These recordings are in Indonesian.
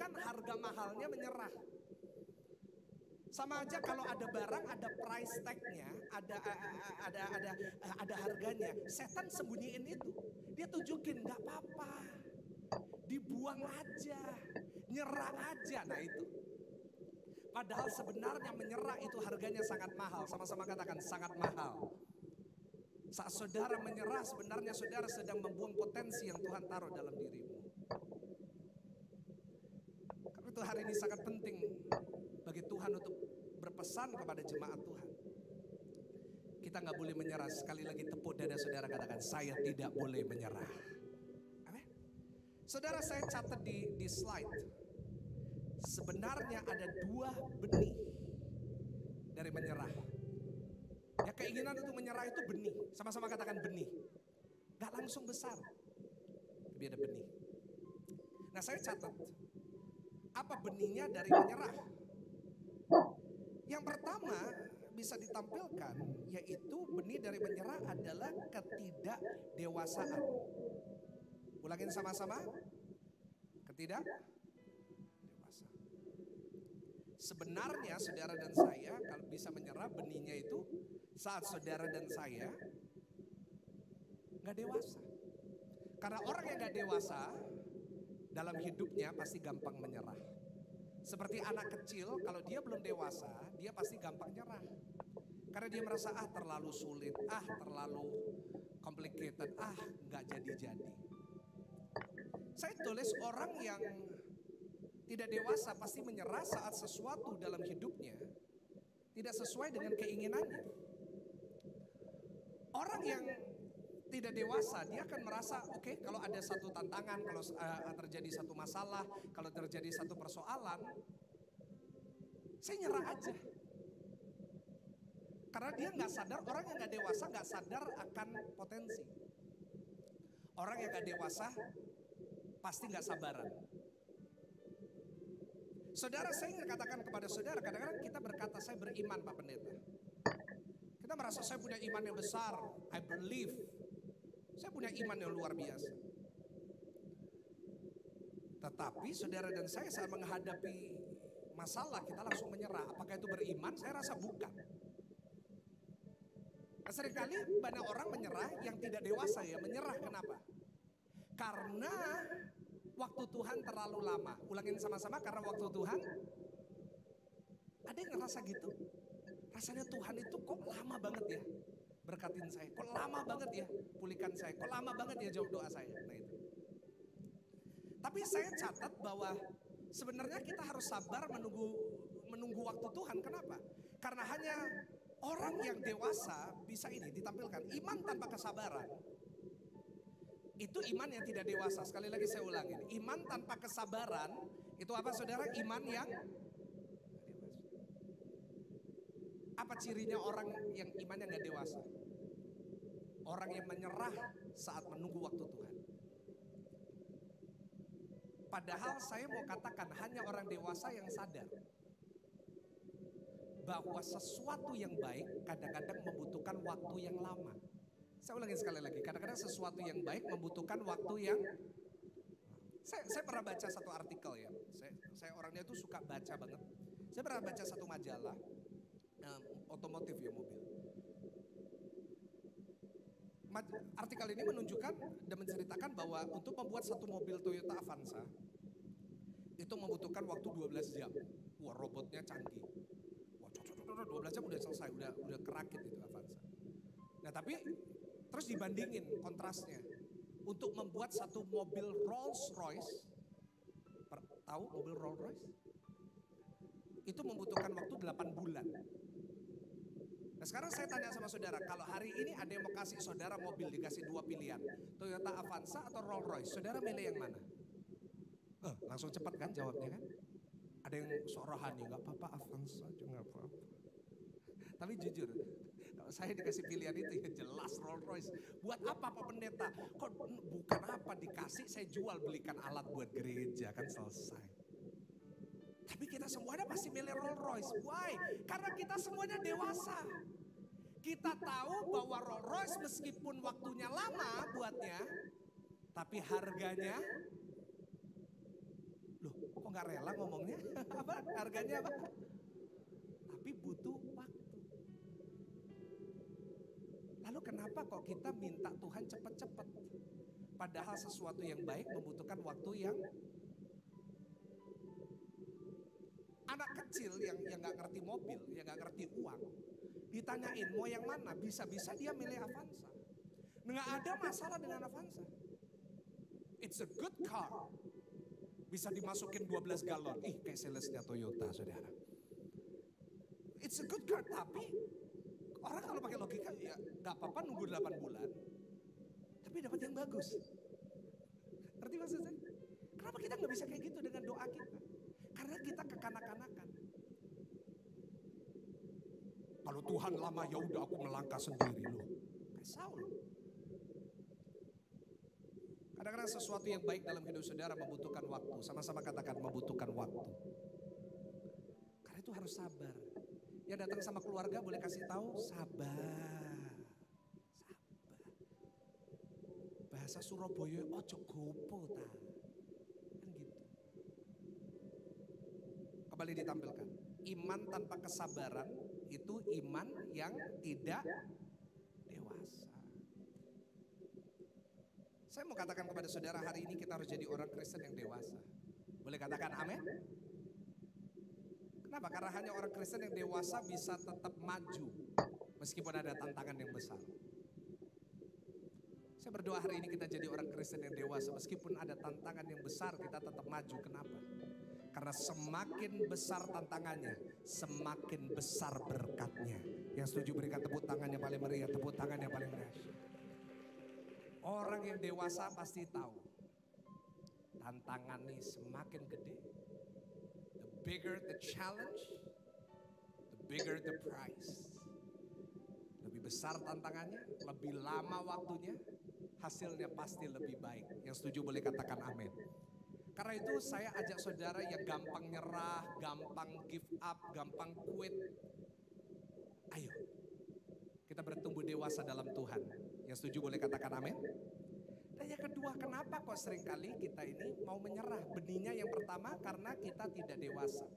menunjukkan harga mahalnya menyerah. Sama aja kalau ada barang, ada price tag-nya, ada harganya. Setan sembunyiin itu. Dia tunjukin nggak apa-apa, dibuang aja, nyerah aja. Nah itu. Padahal sebenarnya menyerah itu harganya sangat mahal. Sama-sama katakan sangat mahal. Saat saudara menyerah, sebenarnya saudara sedang membuang potensi yang Tuhan taruh dalam dirimu. Karena itu hari ini sangat penting bagi Tuhan untuk berpesan kepada jemaat Tuhan. Kita nggak boleh menyerah. Sekali lagi tepuk dada saudara, katakan saya tidak boleh menyerah. Amin. Saudara, saya catat di slide. Sebenarnya ada 2 benih dari menyerah. Ya, keinginan untuk menyerah itu benih. Sama-sama katakan benih. Gak langsung besar, tapi ada benih. Nah, saya catat apa benihnya dari menyerah. Yang pertama bisa ditampilkan, yaitu benih dari menyerah adalah ketidakdewasaan. Ulangin sama-sama. Ketidakdewasaan. Sebenarnya saudara dan saya kalau bisa menyerah, benihnya itu saat saudara dan saya gak dewasa. Karena orang yang gak dewasa dalam hidupnya pasti gampang menyerah. Seperti anak kecil, kalau dia belum dewasa, dia pasti gampang nyerah. Karena dia merasa terlalu sulit, terlalu complicated, gak jadi-jadi. Saya tulis orang yang tidak dewasa pasti menyerah saat sesuatu dalam hidupnya tidak sesuai dengan keinginannya. Orang yang tidak dewasa, dia akan merasa oke, kalau ada satu tantangan, kalau terjadi satu masalah, kalau terjadi satu persoalan, saya nyerah aja. Karena dia nggak sadar, orang yang nggak dewasa nggak sadar akan potensi. Orang yang nggak dewasa pasti nggak sabaran. Saudara, saya ingin katakan kepada saudara, kadang-kadang kita berkata saya beriman Pak Pendeta. Kita merasa saya punya iman yang besar, I believe. Saya punya iman yang luar biasa. Tetapi saudara dan saya saat menghadapi masalah kita langsung menyerah. Apakah itu beriman? Saya rasa bukan. Seringkali banyak orang menyerah yang tidak dewasa ya. Menyerah kenapa? Karena waktu Tuhan terlalu lama. Ulangin sama-sama, karena waktu Tuhan. Ada yang ngerasa gitu? Rasanya Tuhan itu kok lama banget ya berkatin saya. Kok lama banget ya pulihkan saya. Kok lama banget ya jawab doa saya. Nah itu. Tapi saya catat bahwa sebenarnya kita harus sabar menunggu waktu Tuhan. Kenapa? Karena hanya orang yang dewasa bisa ini ditampilkan. Iman tanpa kesabaran itu iman yang tidak dewasa. Sekali lagi saya ulangin. Iman tanpa kesabaran itu apa saudara? Iman yang dewasa. Apa cirinya orang yang imannya gak dewasa? Orang yang menyerah saat menunggu waktu Tuhan. Padahal saya mau katakan hanya orang dewasa yang sadar bahwa sesuatu yang baik kadang-kadang membutuhkan waktu yang lama. Saya ulangin sekali lagi, kadang-kadang sesuatu yang baik membutuhkan waktu yang saya pernah baca satu artikel ya. Saya orangnya tuh suka baca banget. Saya pernah baca satu majalah otomotif ya, mobil. Artikel ini menunjukkan dan menceritakan bahwa untuk membuat satu mobil Toyota Avanza itu membutuhkan waktu 12 jam. Wah, robotnya canggih. Wah, 12 jam udah selesai, udah kerakit itu Avanza. Nah, tapi terus dibandingin kontrasnya. Untuk membuat satu mobil Rolls Royce, tahu mobil Rolls Royce? Itu membutuhkan waktu 8 bulan. Nah, sekarang saya tanya sama saudara, kalau hari ini ada yang mau kasih saudara mobil, dikasih 2 pilihan, Toyota Avanza atau Rolls Royce, saudara milih yang mana? Langsung cepat kan jawabnya kan? Ada yang sok rohani, gak apa-apa Avanza aja gak apa-apa. Tapi jujur, kalau saya dikasih pilihan itu ya jelas Rolls Royce. Buat apa Pak Pendeta? Kok bukan apa, dikasih saya jual, belikan alat buat gereja kan selesai. Tapi kita semuanya pasti milih Rolls Royce. Why? Karena kita semuanya dewasa. Kita tahu bahwa Rolls Royce meskipun waktunya lama buatnya, tapi harganya, loh Kok nggak rela ngomongnya? Apa harganya apa? Tapi butuh waktu. Lalu kenapa kok kita minta Tuhan cepat-cepat? Padahal sesuatu yang baik membutuhkan waktu yang anak kecil yang nggak ngerti mobil, yang nggak ngerti uang, ditanyain mau yang mana, bisa-bisa dia milih Avanza. Nggak ada masalah dengan Avanza. It's a good car. Bisa dimasukin 12 galon. Kayak salesnya Toyota, saudara. It's a good car, tapi orang kalau pakai logika ya nggak apa-apa nunggu 8 bulan, tapi dapat yang bagus. Ngerti maksud saya? Kenapa kita nggak bisa kayak gitu dengan doa kita? Karena kita kekanak-kanakan. Kalau Tuhan lama ya udah aku melangkah sendiri loh. Kayak Saul. Kadang-kadang sesuatu yang baik dalam hidup saudara membutuhkan waktu. Sama-sama katakan membutuhkan waktu. Karena itu harus sabar. Yang datang sama keluarga boleh kasih tahu sabar. Bahasa Surabaya ojo gopo ta. Kan gitu. Kembali ditampilkan. Iman tanpa kesabaran itu iman yang tidak dewasa. Saya mau katakan kepada saudara hari ini kita harus jadi orang Kristen yang dewasa. Boleh katakan amin? Kenapa? Karena hanya orang Kristen yang dewasa bisa tetap maju meskipun ada tantangan yang besar. Saya berdoa hari ini kita jadi orang Kristen yang dewasa meskipun ada tantangan yang besar kita tetap maju. Kenapa? Karena semakin besar tantangannya, semakin besar berkatnya. Yang setuju berikan tepuk tangan yang paling meriah, tepuk tangan yang paling meriah. Orang yang dewasa pasti tahu tantangannya semakin gede. The bigger the challenge, the bigger the prize. Lebih besar tantangannya, lebih lama waktunya, hasilnya pasti lebih baik. Yang setuju boleh katakan amin. Karena itu saya ajak saudara yang gampang nyerah, gampang give up, gampang quit. Ayo, kita bertumbuh dewasa dalam Tuhan. Yang setuju boleh katakan amin. Dan yang kedua, kenapa kok seringkali kita ini mau menyerah? Benihnya yang pertama karena kita tidak dewasa.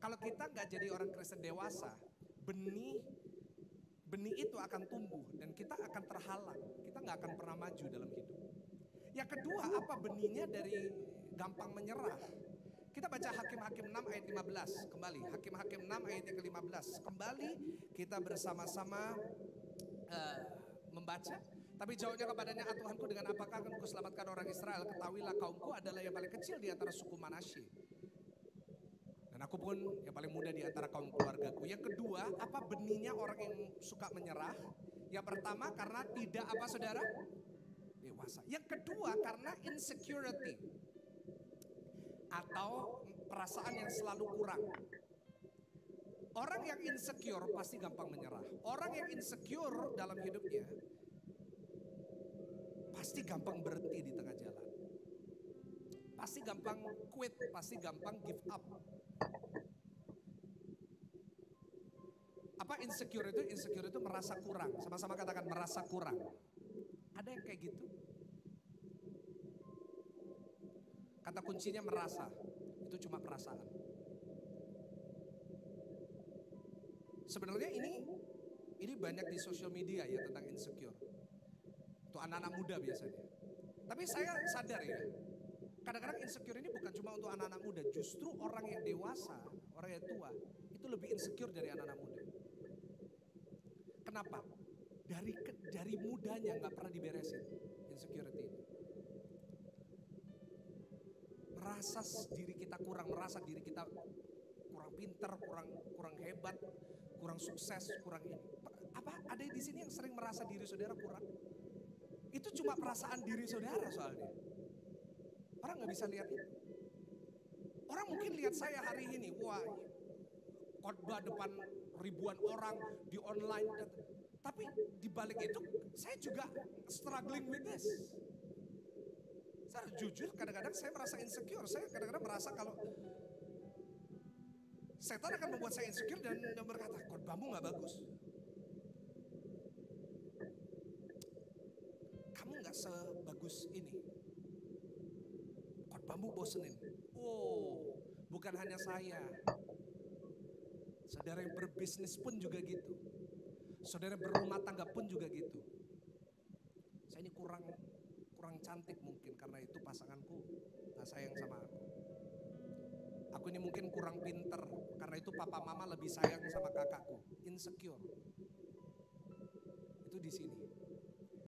Kalau kita nggak jadi orang Kristen dewasa, benih itu akan tumbuh dan kita akan terhalang. Kita nggak akan pernah maju dalam hidup. Yang kedua, apa benihnya dari gampang menyerah? Kita baca Hakim-Hakim 6 ayat 15 kembali. Hakim-Hakim 6 ayat yang ke-15. Kembali kita bersama-sama membaca. Tapi jawabnya kepadanya, Tuhanku, dengan apakah akan kuselamatkan orang Israel? Ketahuilah kaumku adalah yang paling kecil di antara suku Manasye. Dan aku pun yang paling muda di antara kaum keluargaku. Yang kedua, apa benihnya orang yang suka menyerah? Yang pertama karena tidak apa saudara? Dewasa. Yang kedua karena insecurity. Atau perasaan yang selalu kurang. Orang yang insecure pasti gampang menyerah. Orang yang insecure dalam hidupnya pasti gampang berhenti di tengah jalan. Pasti gampang quit, pasti gampang give up. Apa insecure itu? Insecure itu merasa kurang. Sama-sama katakan merasa kurang. Ada yang kayak gitu? Kata kuncinya merasa. Itu cuma perasaan. Sebenarnya ini banyak di sosial media ya tentang insecure. Itu anak-anak muda biasanya. Tapi saya sadar ya, kadang-kadang insecure ini bukan cuma untuk anak-anak muda. Justru orang yang dewasa, orang yang tua, itu lebih insecure dari anak-anak muda. Kenapa? Dari mudanya nggak pernah diberesin insecurity ini. Merasa diri kita kurang, merasa diri kita kurang pinter, kurang hebat, kurang sukses, kurang ini. Apa ada di sini yang sering merasa diri saudara kurang? Itu cuma perasaan diri saudara soalnya. Orang nggak bisa lihat itu. Orang mungkin lihat saya hari ini, wah khotbah depan ribuan orang di online. Tapi di balik itu saya juga struggling with this. Saya jujur kadang-kadang saya merasa insecure. Saya kadang-kadang merasa kalau setan akan membuat saya insecure dan berkata, khotbahmu nggak bagus. Kamu nggak sebagus ini. Khotbahmu bosenin. Oh, Bukan hanya saya, saudara yang berbisnis pun juga gitu. Saudara berumah tangga pun juga gitu. Saya ini kurang cantik mungkin, karena itu pasanganku gak sayang sama aku. Aku ini mungkin kurang pinter, karena itu papa mama lebih sayang sama kakakku. Insecure. Itu di sini.